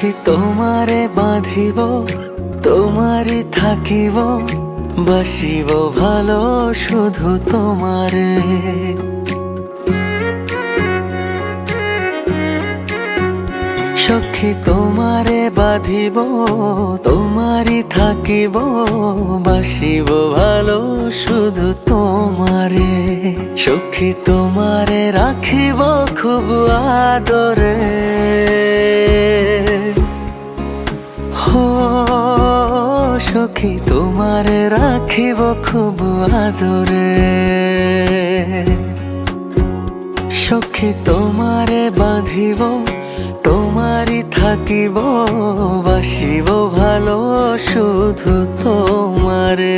সখী তোমারে বাঁধিব, তোমারই থাকিব, বাসিব ভালো শুধু তোমারে। সখী তোমারে বাঁধিব, তোমারই থাকিব, বাসিব ভালো শুধু তোমারে। সখী তোমারে রাখিব খুব আদরে, হো সখী তোমারে রাখিব খুব আদরে। সখী তোমারে বাঁধিব, তোমারই থাকিব, বাসিব ভালো শুধু তোমারে।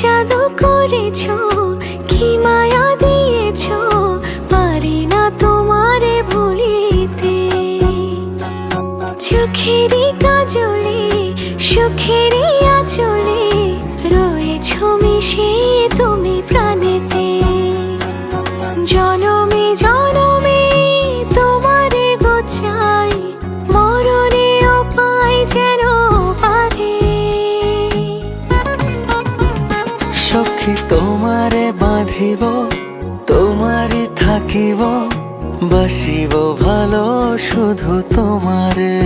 জাদু করেছো, কি মায়া দিয়েছো, পারি না তোমারে ভুলিতে। চোখেরই কাজলে, সুখেরই আঁচলে, রয়েছো মিশে তুমি প্রাণেতে। জনমে জনমে তোমারে গোছাই, মরণেও পাই যেন পারে। সখী তোমারে বাঁধিব, তোমারই থাকিব, বাসিব ভালো শুধু তোমারে।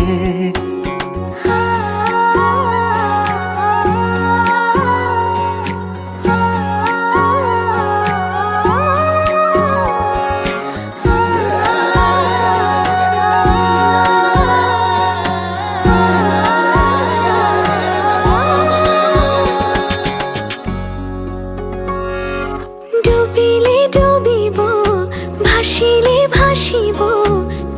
ডুবিলে ডুবিব, ভাসিলে ভাসিব,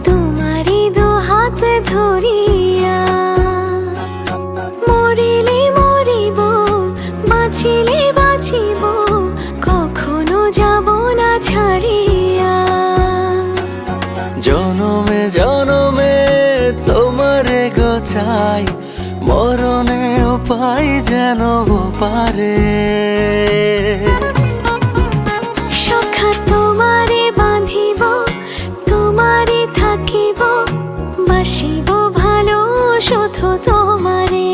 তোমারই দুহাত ধরিয়া। মরিলে মরিব, বাঁচিলে বাঁচিব, কখনো যাব না ছাড়িয়া। জনমে জনমে তোমারে গোছাই, মরণেও পাই যেন পারে। সখা তোমারে বাঁধিব, তোমারে থাকিব, বাসিব ভালো শুধু তোমারে।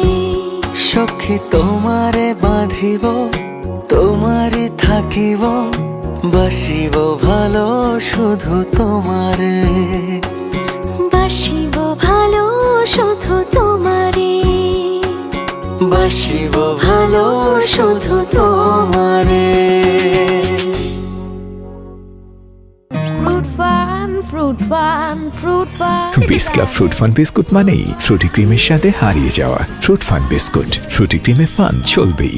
সখী তোমারে বাঁধিব, তোমারই থাকিব, বাসিব ভালো শুধু তোমারে। বাসিব ভালো শুধু তোমারে, বাসিব ভালো শুধু তোমারে। Fruit fun, fruit fun, fruit fun. Bisk club fruit fun biscuit মানেই ফ্রুটি ক্রিমের সাথে হারিয়ে যাওয়া। ফ্রুট ফান বিস্কুট, ফ্রুটি ক্রিমে ফান চলবেই।